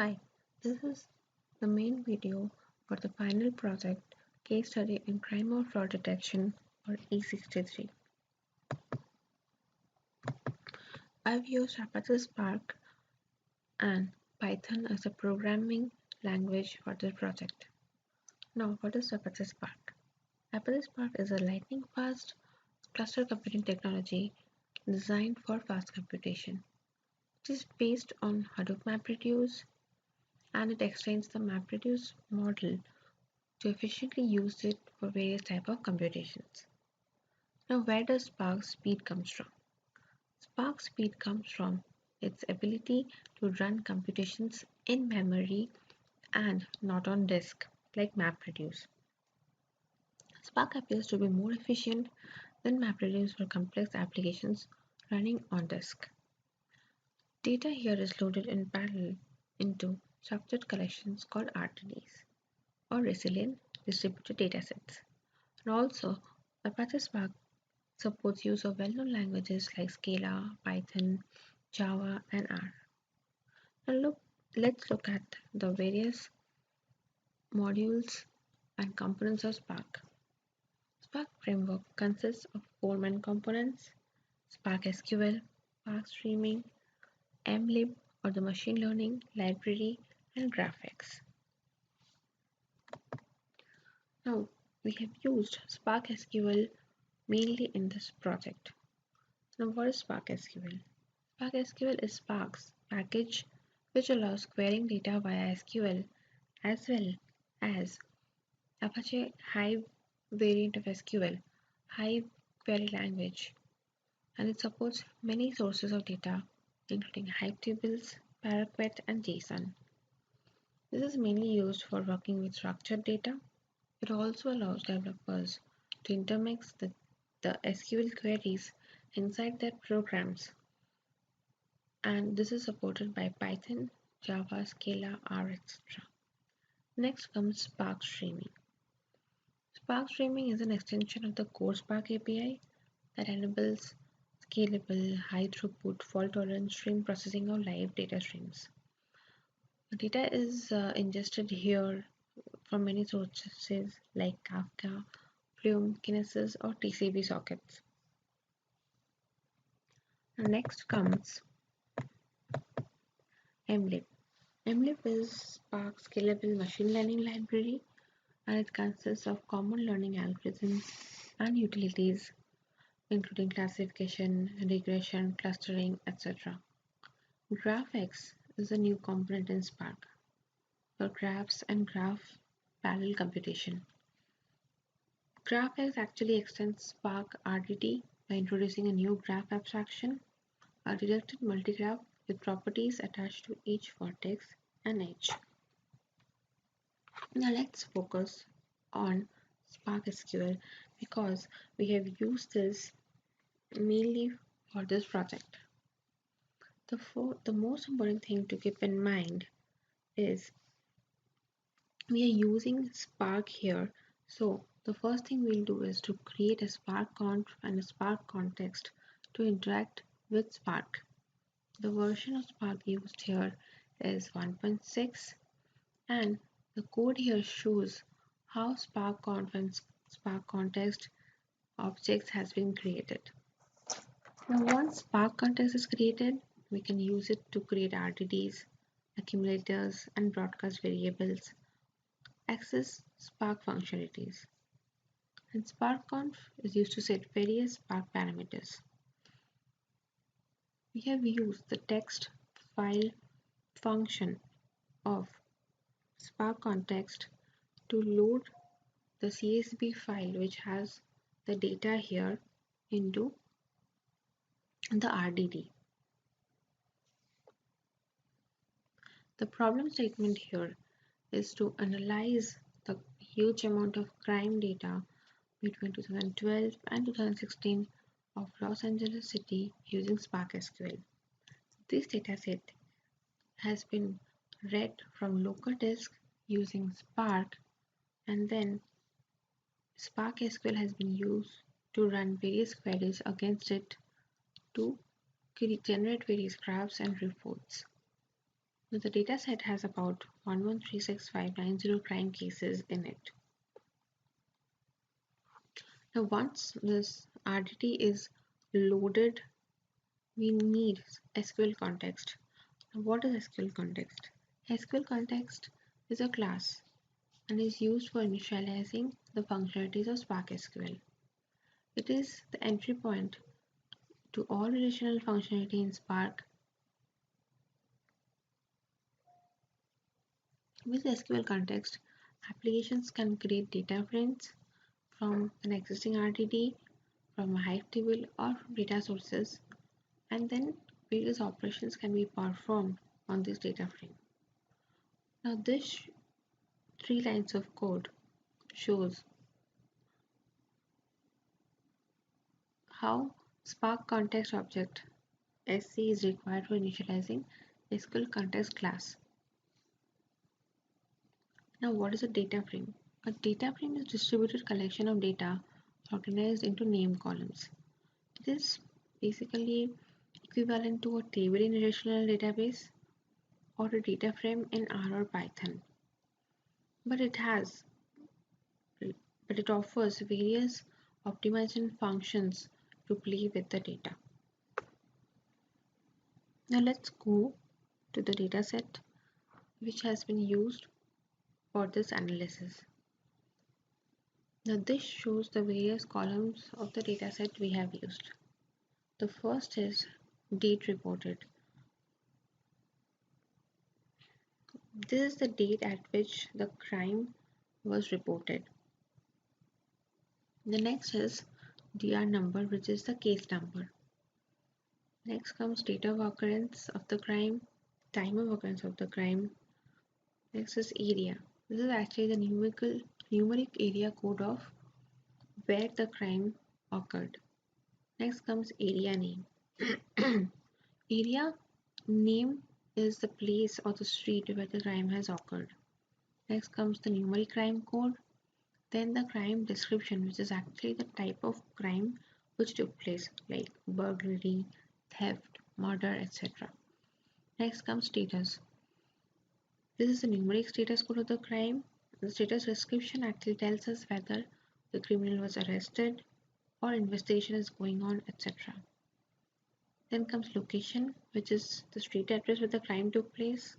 Hi, this is the main video for the final project case study in crime or fraud detection or E63. I've used Apache Spark and Python as a programming language for this project. Now, what is Apache Spark? Apache Spark is a lightning fast cluster computing technology designed for fast computation. It is based on Hadoop MapReduce and it extends the MapReduce model to efficiently use it for various types of computations. Now, where does Spark speed comes from? Spark speed comes from its ability to run computations in memory and not on disk like MapReduce. Spark appears to be more efficient than MapReduce for complex applications running on disk. Data here is loaded in parallel into structured collections called RDDs or resilient distributed datasets. And also, Apache Spark supports use of well-known languages like Scala, Python, Java, and R. Now let's look at the various modules and components of Spark. Spark framework consists of four main components: Spark SQL, Spark Streaming, mlib or the machine learning library, and GraphX. Now we have used Spark SQL mainly in this project. Now what is Spark SQL? Spark SQL is Spark's package which allows querying data via SQL as well as Apache Hive variant of SQL, Hive query language, and it supports many sources of data including Hive tables, Paraquet, and JSON. This is mainly used for working with structured data. It also allows developers to intermix the SQL queries inside their programs, and this is supported by Python, Java, Scala, R, etc. Next comes Spark Streaming. Spark Streaming is an extension of the core Spark API that enables scalable, high throughput, fault tolerant stream processing of live data streams. The data is ingested here from many sources like Kafka, Flume, Kinesis, or TCP sockets. Next comes mlib. mlib is Spark scalable machine learning library and it consists of common learning algorithms and utilities including classification, regression, clustering, etc. GraphX is a new component in Spark for graphs and graph parallel computation. GraphX actually extends Spark RDD by introducing a new graph abstraction, a directed multigraph with properties attached to each vertex and edge. Now let's focus on Spark SQL because we have used this mainly for this project. The most important thing to keep in mind is we are using Spark here. So the first thing we'll do is to create a Spark conf and a Spark context to interact with Spark. The version of Spark used here is 1.6 and the code here shows how Spark conf and Spark context objects has been created. Now once Spark context is created, we can use it to create RDDs, accumulators, and broadcast variables, access Spark functionalities. And SparkConf is used to set various Spark parameters. We have used the text file function of Spark context to load the CSV file which has the data here into the RDD. The problem statement here is to analyze the huge amount of crime data between 2012 and 2016 of Los Angeles City using Spark SQL. This dataset has been read from local disk using Spark and then Spark SQL has been used to run various queries against it to generate various graphs and reports. Now, the dataset has about 1136,590 crime cases in it. Now, once this RDT is loaded, we need SQL context. Now, what is SQL context? SQL context is a class and is used for initializing the functionalities of Spark SQL. It is the entry point to all relational functionality in Spark. With SQL context, applications can create data frames from an existing RDT, from a Hive table, or from data sources, and then various operations can be performed on this data frame. Now, this 3 lines of code shows how Spark Context Object SC is required for initializing SQL Context class. Now, what is a data frame? A data frame is a distributed collection of data organized into named columns. It is basically equivalent to a table in a relational database or a data frame in R or Python. But it offers various optimization functions to play with the data. Now let's go to the dataset which has been used for this analysis. Now this shows the various columns of the dataset we have used. The first is date reported. This is the date at which the crime was reported. The next is DR number, which is the case number. Next comes date of occurrence of the crime, time of occurrence of the crime. Next is area. This is actually the numeric area code of where the crime occurred. Next comes area name. Area name is the place or the street where the crime has occurred. Next comes the numeric crime code. Then the crime description, which is actually the type of crime which took place, like burglary, theft, murder, etc. Next comes status. This is the numeric status code of the crime. The status description actually tells us whether the criminal was arrested or investigation is going on, etc. Then comes location, which is the street address where the crime took place.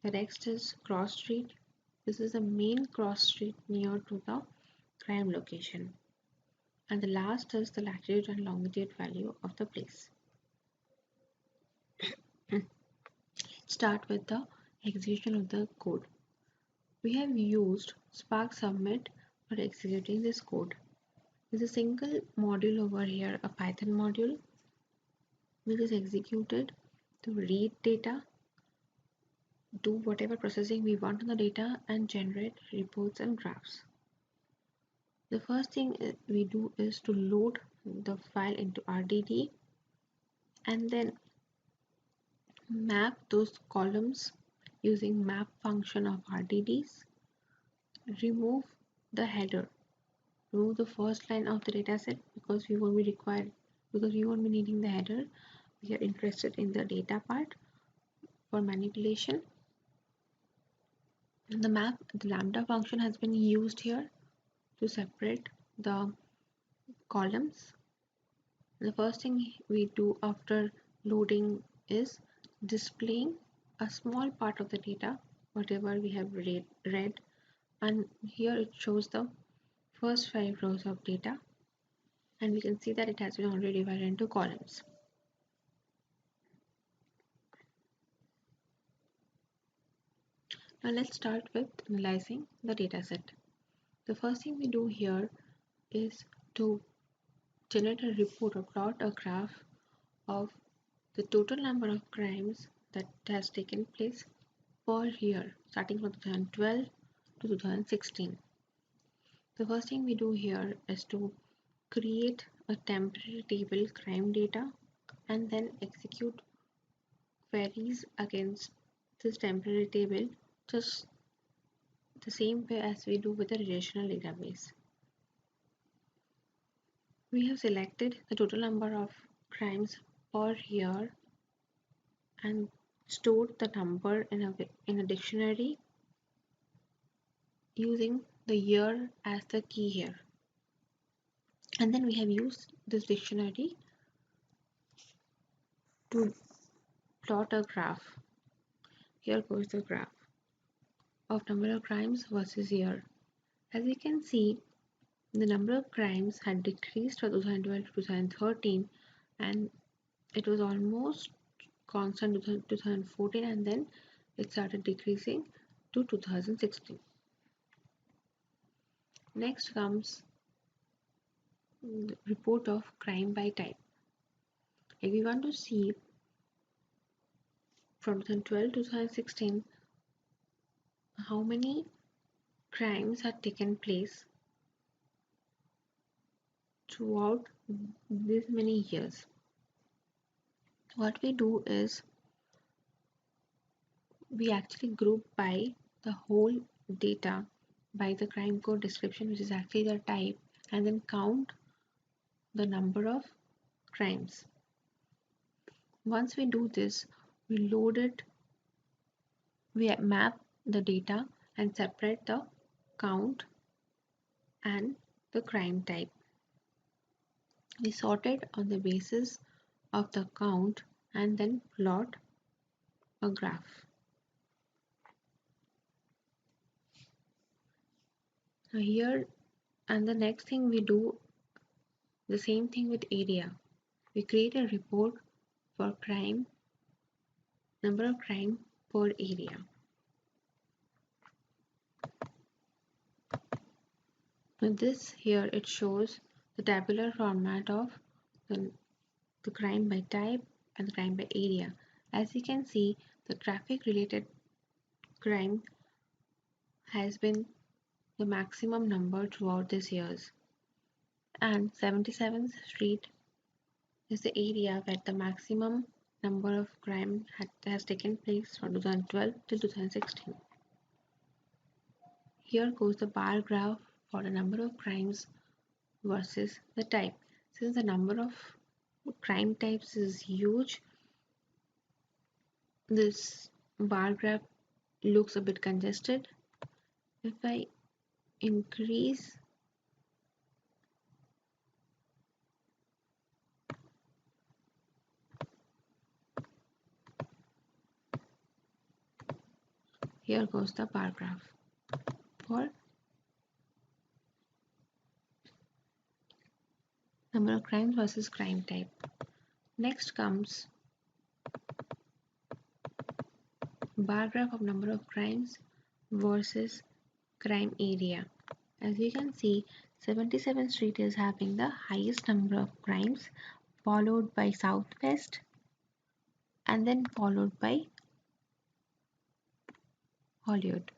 The next is cross street. This is the main cross street near to the crime location. And the last is the latitude and longitude value of the place. Let's start with the execution of the code. We have used Spark Submit for executing this code. There's a single module over here, a Python module, which is executed to read data, do whatever processing we want on the data, and generate reports and graphs. The first thing we do is to load the file into RDT and then map those columns using map function of RDTs. Remove the header. Remove the first line of the dataset because we won't be needing the header. We are interested in the data part for manipulation. The lambda function has been used here to separate the columns. The first thing we do after loading is displaying a small part of the data, whatever we have read, and here it shows the first 5 rows of data, and we can see that it has been already divided into columns. Now let's start with analyzing the dataset. The first thing we do here is to generate a report or plot a graph of the total number of crimes that has taken place per year starting from 2012 to 2016. The first thing we do here is to create a temporary table crime data and then execute queries against this temporary table just the same way as we do with a relational database. We have selected the total number of crimes per year and stored the number in a dictionary using the year as the key here. And then we have used this dictionary to plot a graph. Here goes the graph of number of crimes versus year. As you can see, the number of crimes had decreased from 2012 to 2013, and it was almost constant to 2014, and then it started decreasing to 2016. Next comes the report of crime by type. If we want to see from 2012 to 2016 how many crimes had taken place throughout this many years, what we do is we actually group by the whole data by the crime code description, which is actually the type, and then count the number of crimes. Once we do this, we load it, we map the data and separate the count and the crime type. We sort it on the basis of the count and then plot a graph. Now here, and the next thing we do the same thing with area. We create a report for crime, number of crime per area. With this here it shows the tabular format of the crime by type and the crime by area. As you can see, the traffic related crime has been the maximum number throughout these years, and 77th Street is the area where the maximum number of crime has taken place from 2012 till 2016. Here goes the bar graph for the number of crimes versus the type. Since the number of crime types is huge, this bar graph looks a bit congested. If I increase here goes the bar graph for number of crimes versus crime type. Next comes bar graph of number of crimes versus crime area. As you can see, 77th Street is having the highest number of crimes, followed by Southwest, and then followed by Hollywood.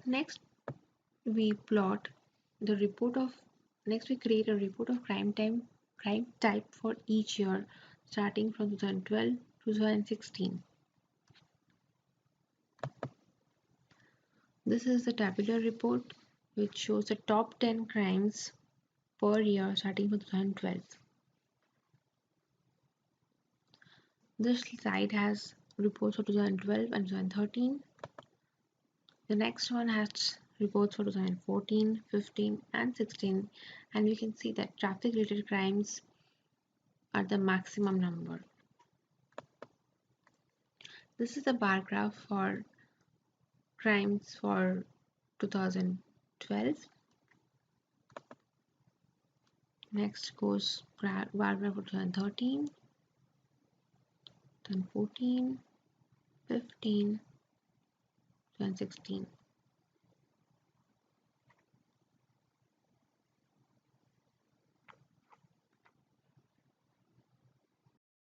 Next, we plot the report of. Next, we create a report of crime type for each year, starting from 2012 to 2016. This is the tabular report, which shows the top 10 crimes per year starting from 2012. This slide has reports for 2012 and 2013. The next one has reports for 2014, 15 and 16, and we can see that traffic related crimes are the maximum number. This is the bar graph for crimes for 2012. Next goes bar graph for 2013, 2014, 15, 2016.